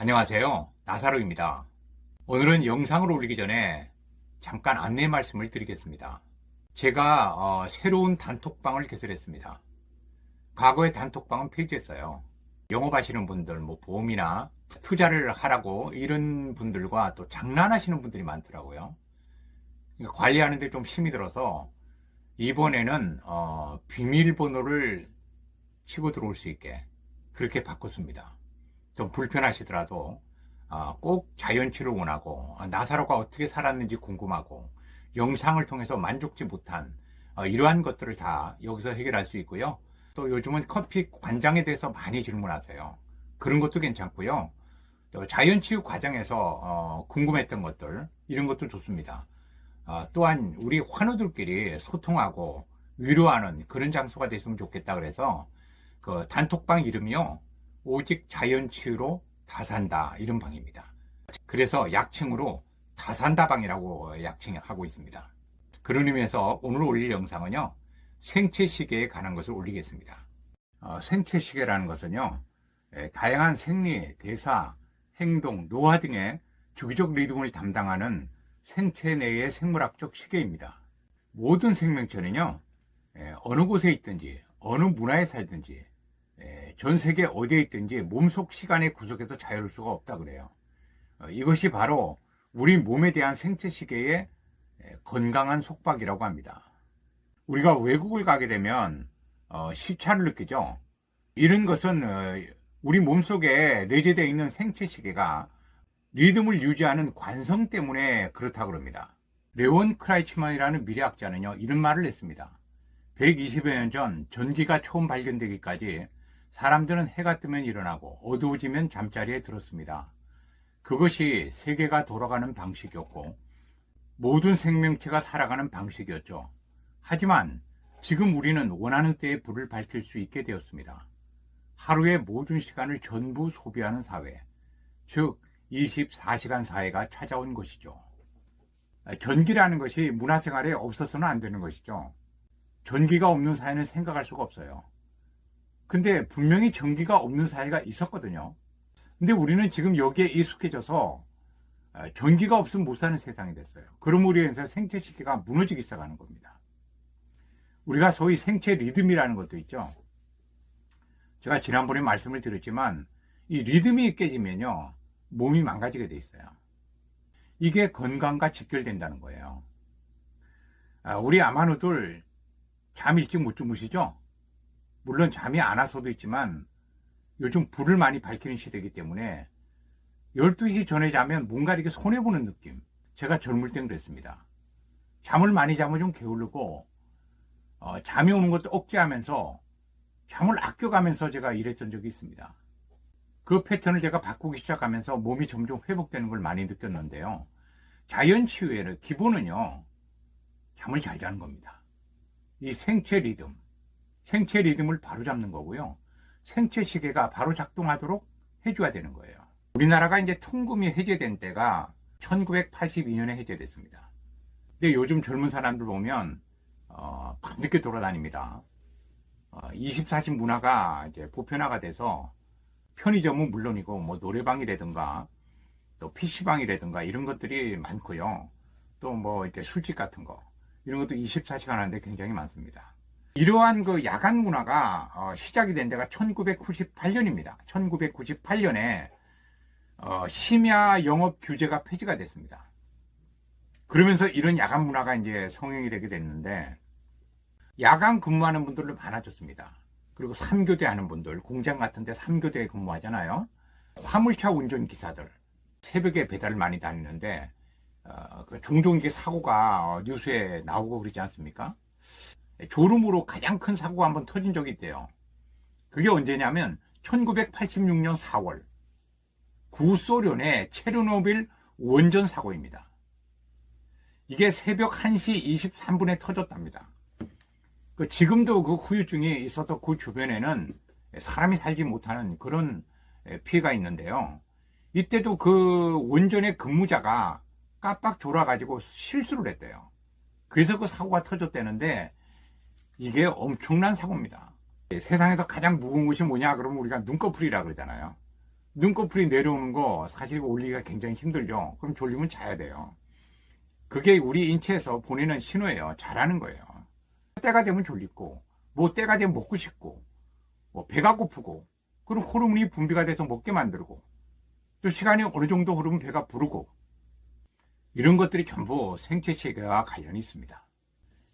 안녕하세요. 나사로입니다. 오늘은 영상을 올리기 전에 잠깐 안내 말씀을 드리겠습니다. 제가 새로운 단톡방을 개설했습니다. 과거에 단톡방은 폐지했어요. 영업하시는 분들, 보험이나 투자를 하라고 이런 분들과 또 장난하시는 분들이 많더라고요. 그러니까 관리하는데 좀 힘이 들어서 이번에는 비밀번호를 치고 들어올 수 있게 그렇게 바꿨습니다. 좀 불편하시더라도 꼭 자연치를 원하고 나사로가 어떻게 살았는지 궁금하고 영상을 통해서 만족지 못한 이러한 것들을 다 여기서 해결할 수 있고요. 또 요즘은 커피 관장에 대해서 많이 질문하세요. 그런 것도 괜찮고요. 또 자연치유 과정에서 궁금했던 것들 이런 것도 좋습니다. 또한 우리 환우들끼리 소통하고 위로하는 그런 장소가 됐으면 좋겠다 그래서 그 단톡방 이름이요, 오직 자연치유로 다산다, 이런 방입니다. 그래서 약칭으로 다산다방이라고 약칭하고 있습니다. 그런 의미에서 오늘 올릴 영상은요, 생체시계에 관한 것을 올리겠습니다. 생체시계라는 것은요, 다양한 생리, 대사, 행동, 노화 등의 주기적 리듬을 담당하는 생체 내의 생물학적 시계입니다. 모든 생명체는요, 어느 곳에 있든지 어느 문화에 살든지 전 세계 어디에 있든지 몸속 시간의 구석에서 자유로울 수가 없다 그래요. 이것이 바로 우리 몸에 대한 생체 시계의 건강한 속박이라고 합니다. 우리가 외국을 가게 되면 시차를 느끼죠. 이런 것은 우리 몸속에 내재되어 있는 생체 시계가 리듬을 유지하는 관성 때문에 그렇다고 합니다. 레온 크라이츠만이라는 미래학자는요, 이런 말을 했습니다. 120여 년 전 전기가 처음 발견되기까지 사람들은 해가 뜨면 일어나고 어두워지면 잠자리에 들었습니다. 그것이 세계가 돌아가는 방식이었고 모든 생명체가 살아가는 방식이었죠. 하지만 지금 우리는 원하는 때에 불을 밝힐 수 있게 되었습니다. 하루의 모든 시간을 전부 소비하는 사회, 즉 24시간 사회가 찾아온 것이죠. 전기라는 것이 문화생활에 없어서는 안 되는 것이죠. 전기가 없는 사회는 생각할 수가 없어요. 근데 분명히 전기가 없는 사회가 있었거든요. 근데 우리는 지금 여기에 익숙해져서 전기가 없으면 못 사는 세상이 됐어요. 그러므로 인해서 생체 시계가 무너지기 시작하는 겁니다. 우리가 소위 생체 리듬이라는 것도 있죠. 제가 지난번에 말씀을 드렸지만 이 리듬이 깨지면요, 몸이 망가지게 돼 있어요. 이게 건강과 직결된다는 거예요. 우리 아마누들 잠 일찍 못 주무시죠? 물론 잠이 안 와서도 있지만 요즘 불을 많이 밝히는 시대이기 때문에 12시 전에 자면 뭔가 이렇게 손해보는 느낌. 제가 젊을 땐 그랬습니다. 잠을 많이 자면 좀 게으르고 잠이 오는 것도 억제하면서 잠을 아껴가면서 제가 일했던 적이 있습니다. 그 패턴을 제가 바꾸기 시작하면서 몸이 점점 회복되는 걸 많이 느꼈는데요. 자연치유의 기본은요, 잠을 잘 자는 겁니다. 이 생체 리듬을 바로 잡는 거고요. 생체 시계가 바로 작동하도록 해줘야 되는 거예요. 우리나라가 이제 통금이 해제된 때가 1982년에 해제됐습니다. 근데 요즘 젊은 사람들 보면 밤늦게 돌아다닙니다. 24시 문화가 이제 보편화가 돼서 편의점은 물론이고 노래방이라든가 또 PC방이라든가 이런 것들이 많고요. 또 이렇게 술집 같은 거 이런 것도 24시간 하는데 굉장히 많습니다. 이러한 그 야간 문화가 시작이 된 데가 1998년입니다. 1998년에 심야 영업 규제가 폐지가 됐습니다. 그러면서 이런 야간 문화가 이제 성행이 되게 됐는데 야간 근무하는 분들도 많아졌습니다. 그리고 3교대 하는 분들, 공장 같은 데 3교대에 근무하잖아요. 화물차 운전기사들 새벽에 배달을 많이 다니는데 종종 이게 사고가 뉴스에 나오고 그러지 않습니까? 졸음으로 가장 큰 사고가 한번 터진 적이 있대요. 그게 언제냐면 1986년 4월 구소련의 체르노빌 원전 사고입니다. 이게 새벽 1시 23분에 터졌답니다. 지금도 그 후유증이 있어서 그 주변에는 사람이 살지 못하는 그런 피해가 있는데요. 이때도 그 원전의 근무자가 깜빡 졸아가지고 실수를 했대요. 그래서 그 사고가 터졌다는데 이게 엄청난 사고입니다. 세상에서 가장 무거운 것이 뭐냐 그러면 우리가 눈꺼풀이라 그러잖아요. 눈꺼풀이 내려오는 거 사실 올리기가 굉장히 힘들죠. 그럼 졸리면 자야 돼요. 그게 우리 인체에서 보내는 신호예요. 자라는 거예요. 때가 되면 졸리고, 뭐 때가 되면 먹고 싶고, 뭐 배가 고프고, 그럼 호르몬이 분비가 돼서 먹게 만들고, 또 시간이 어느 정도 흐르면 배가 부르고, 이런 것들이 전부 생체 시계와 관련이 있습니다.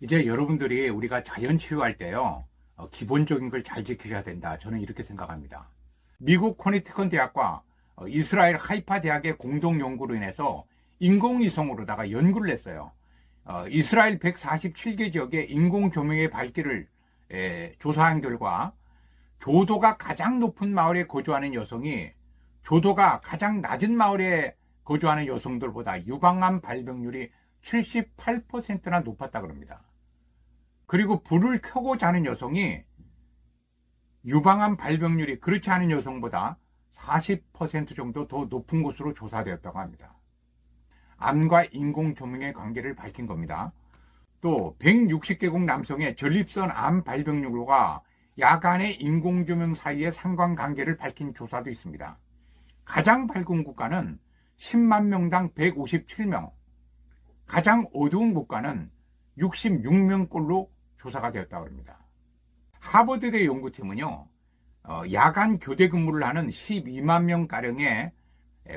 이제 여러분들이 우리가 자연 치유할 때요, 기본적인 걸 잘 지키셔야 된다. 저는 이렇게 생각합니다. 미국 코네티컷 대학과 이스라엘 하이파 대학의 공동 연구로 인해서 인공위성으로다가 연구를 했어요. 이스라엘 147개 지역의 인공 조명의 밝기를 조사한 결과 조도가 가장 높은 마을에 거주하는 여성이 조도가 가장 낮은 마을에 거주하는 여성들보다 유방암 발병률이 78%나 높았다 그럽니다. 그리고 불을 켜고 자는 여성이 유방암 발병률이 그렇지 않은 여성보다 40% 정도 더 높은 것으로 조사되었다고 합니다. 암과 인공조명의 관계를 밝힌 겁니다. 또 160개국 남성의 전립선 암 발병률과 야간의 인공조명 사이의 상관관계를 밝힌 조사도 있습니다. 가장 밝은 국가는 10만 명당 157명, 가장 어두운 국가는 66명꼴로 조사가 되었다고 합니다. 하버드대 연구팀은요, 야간 교대 근무를 하는 12만 명가량의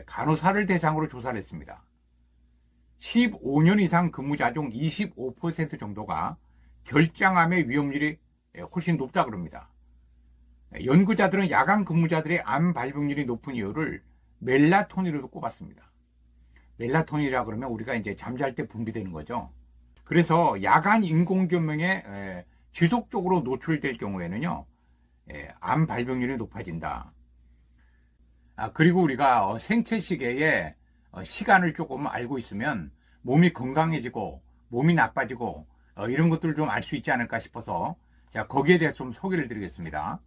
간호사를 대상으로 조사를 했습니다. 15년 이상 근무자 중 25% 정도가 결장암의 위험률이 훨씬 높다 그럽니다. 연구자들은 야간 근무자들의 암 발병률이 높은 이유를 멜라토닌으로 꼽았습니다. 멜라토닌이라 그러면 우리가 이제 잠잘 때 분비되는 거죠. 그래서 야간 인공조명에 지속적으로 노출될 경우에는요, 암 발병률이 높아진다. 그리고 우리가 생체 시계에 시간을 조금 알고 있으면 몸이 건강해지고 몸이 나빠지고 이런 것들을 좀 알 수 있지 않을까 싶어서 자, 거기에 대해서 좀 소개를 드리겠습니다.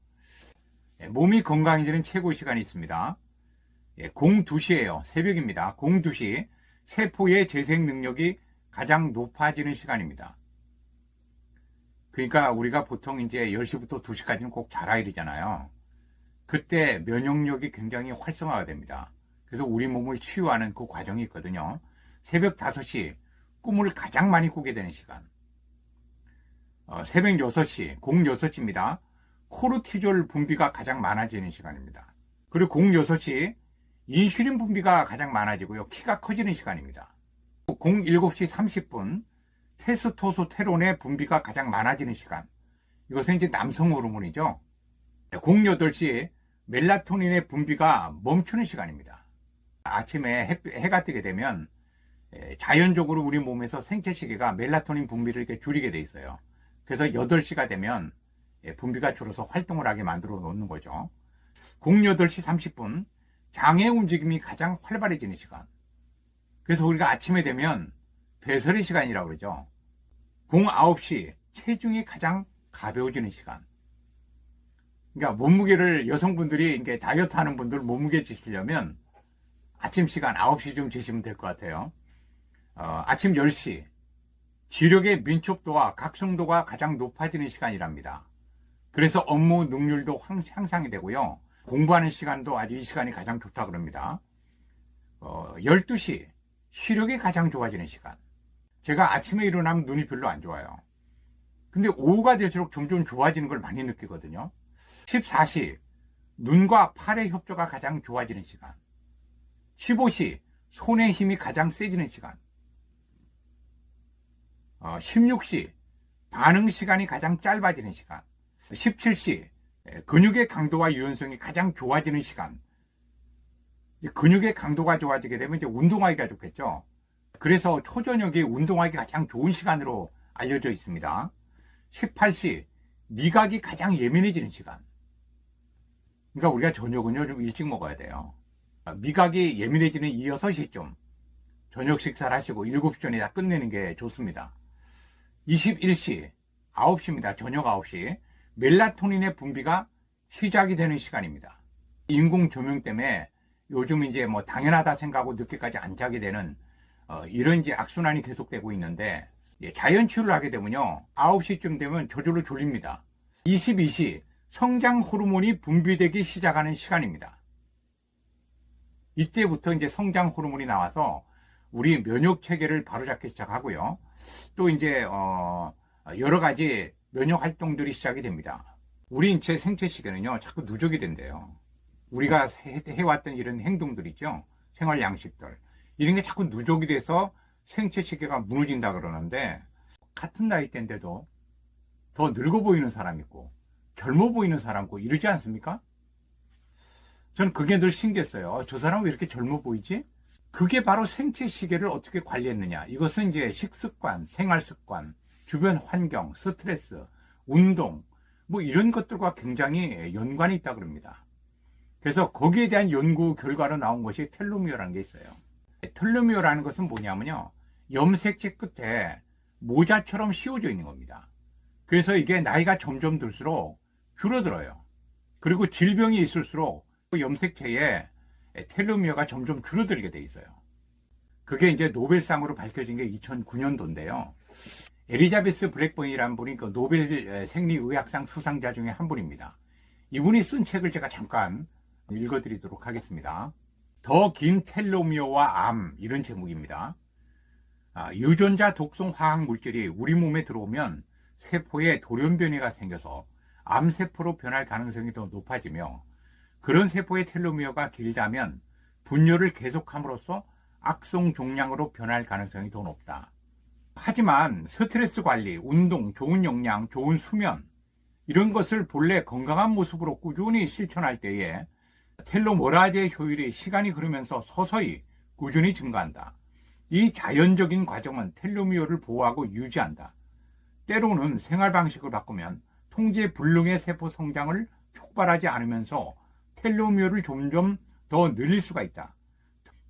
몸이 건강해지는 최고의 시간이 있습니다. 02시예요. 새벽입니다. 02시 세포의 재생 능력이 가장 높아지는 시간입니다. 그러니까 우리가 보통 이제 10시부터 2시까지는 꼭 자라 이러잖아요. 그때 면역력이 굉장히 활성화가 됩니다. 그래서 우리 몸을 치유하는 그 과정이 있거든요. 새벽 5시 꿈을 가장 많이 꾸게 되는 시간. 새벽 6시, 06시입니다. 코르티졸 분비가 가장 많아지는 시간입니다. 그리고 06시 인슐린 분비가 가장 많아지고요. 키가 커지는 시간입니다. 07시 30분 테스토스테론의 분비가 가장 많아지는 시간. 이것은 이제 남성 호르몬이죠. 08시 멜라토닌의 분비가 멈추는 시간입니다. 아침에 해가 뜨게 되면 자연적으로 우리 몸에서 생체 시계가 멜라토닌 분비를 이렇게 줄이게 돼 있어요. 그래서 8시가 되면 분비가 줄어서 활동을 하게 만들어 놓는 거죠. 08시 30분 장의 움직임이 가장 활발해지는 시간. 그래서 우리가 아침에 되면 배설의 시간이라고 그러죠. 09시 체중이 가장 가벼워지는 시간. 그러니까 몸무게를 여성분들이 이제 다이어트 하는 분들 몸무게 재시려면 아침 시간 9시쯤 재시면 될 것 같아요. 아침 10시 지력의 민첩도와 각성도가 가장 높아지는 시간이랍니다. 그래서 업무 능률도 향상이 되고요. 공부하는 시간도 아주 이 시간이 가장 좋다 그럽니다. 12시 시력이 가장 좋아지는 시간. 제가 아침에 일어나면 눈이 별로 안 좋아요. 근데 오후가 될수록 점점 좋아지는 걸 많이 느끼거든요. 14시 눈과 팔의 협조가 가장 좋아지는 시간. 15시 손의 힘이 가장 세지는 시간. 16시 반응 시간이 가장 짧아지는 시간. 17시 근육의 강도와 유연성이 가장 좋아지는 시간. 근육의 강도가 좋아지게 되면 이제 운동하기가 좋겠죠. 그래서 초저녁이 운동하기 가장 좋은 시간으로 알려져 있습니다. 18시 미각이 가장 예민해지는 시간. 그러니까 우리가 저녁은요 좀 일찍 먹어야 돼요. 미각이 예민해지는 이 6시쯤 저녁 식사를 하시고 7시 전에 다 끝내는 게 좋습니다. 21시 9시입니다. 저녁 9시 멜라토닌의 분비가 시작이 되는 시간입니다. 인공 조명 때문에 요즘 이제 뭐 당연하다 생각하고 늦게까지 안 자게 되는 이런 이제 악순환이 계속되고 있는데 자연 치유를 하게 되면요 9시쯤 되면 저절로 졸립니다. 22시 성장 호르몬이 분비되기 시작하는 시간입니다. 이때부터 이제 성장 호르몬이 나와서 우리 면역 체계를 바로잡기 시작하고요. 또 이제 여러 가지 면역 활동들이 시작이 됩니다. 우리 인체 생체 시계는요 자꾸 누적이 된대요. 우리가 해왔던 이런 행동들 있죠, 생활 양식들, 이런 게 자꾸 누적이 돼서 생체 시계가 무너진다 그러는데, 같은 나이대인데도 더 늙어 보이는 사람 있고 젊어 보이는 사람 있고 이러지 않습니까? 전 그게 늘 신기했어요. 저 사람은 왜 이렇게 젊어 보이지? 그게 바로 생체 시계를 어떻게 관리했느냐. 이것은 이제 식습관, 생활습관, 주변 환경, 스트레스, 운동, 뭐 이런 것들과 굉장히 연관이 있다 그럽니다. 그래서 거기에 대한 연구 결과로 나온 것이 텔로미어라는 게 있어요. 텔로미어라는 것은 뭐냐면요, 염색체 끝에 모자처럼 씌워져 있는 겁니다. 그래서 이게 나이가 점점 들수록 줄어들어요. 그리고 질병이 있을수록 염색체에 텔로미어가 점점 줄어들게 돼 있어요. 그게 이제 노벨상으로 밝혀진 게 2009년도인데요. 엘리자베스 블랙번이라는 분이 그 노벨 생리의학상 수상자 중에 한 분입니다. 이분이 쓴 책을 제가 잠깐 읽어드리도록 하겠습니다. 더 긴 텔로미어와 암, 이런 제목입니다. 유전자 독성 화학 물질이 우리 몸에 들어오면 세포에 돌연변이가 생겨서 암세포로 변할 가능성이 더 높아지며, 그런 세포의 텔로미어가 길다면 분열을 계속함으로써 악성 종양으로 변할 가능성이 더 높다. 하지만 스트레스 관리, 운동, 좋은 영양, 좋은 수면, 이런 것을 본래 건강한 모습으로 꾸준히 실천할 때에 텔로머라제의 효율이 시간이 흐르면서 서서히 꾸준히 증가한다. 이 자연적인 과정은 텔로미어를 보호하고 유지한다. 때로는 생활 방식을 바꾸면 통제 불능의 세포 성장을 촉발하지 않으면서 텔로미어를 점점 더 늘릴 수가 있다.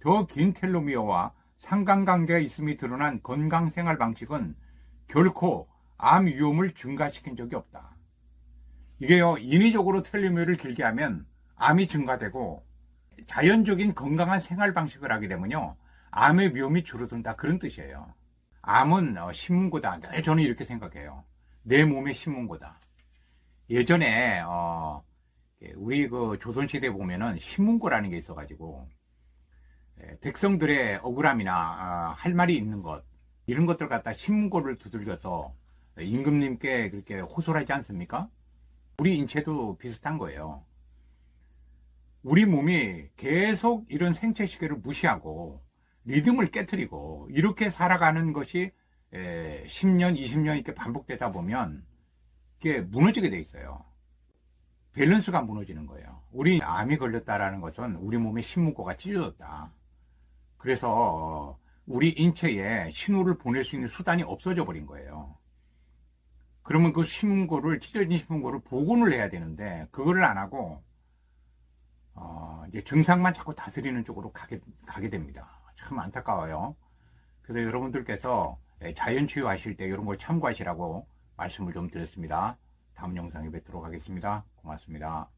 더 긴 텔로미어와 상관관계가 있음이 드러난 건강 생활 방식은 결코 암 위험을 증가시킨 적이 없다. 이게요, 인위적으로 텔로미어를 길게 하면 암이 증가되고, 자연적인 건강한 생활 방식을 하게 되면요, 암의 위험이 줄어든다, 그런 뜻이에요. 암은 신문고다. 네, 저는 이렇게 생각해요. 내 몸의 신문고다. 예전에 우리 그 조선시대에 보면은 신문고라는 게 있어가지고, 백성들의 억울함이나 할 말이 있는 것, 이런 것들 갖다 신문고를 두들겨서 임금님께 그렇게 호소를 하지 않습니까? 우리 인체도 비슷한 거예요. 우리 몸이 계속 이런 생체 시계를 무시하고 리듬을 깨트리고 이렇게 살아가는 것이 10년, 20년 이렇게 반복되다 보면 이게 무너지게 돼 있어요. 밸런스가 무너지는 거예요. 우리 암이 걸렸다라는 것은 우리 몸의 신문고가 찢어졌다. 그래서 우리 인체에 신호를 보낼 수 있는 수단이 없어져 버린 거예요. 그러면 그 신문고를, 찢어진 신문고를 복원을 해야 되는데 그거를 안 하고 이제 증상만 자꾸 다스리는 쪽으로 가게 됩니다. 참 안타까워요. 그래서 여러분들께서 자연치유하실 때 이런 걸 참고하시라고 말씀을 좀 드렸습니다. 다음 영상에 뵙도록 하겠습니다. 고맙습니다.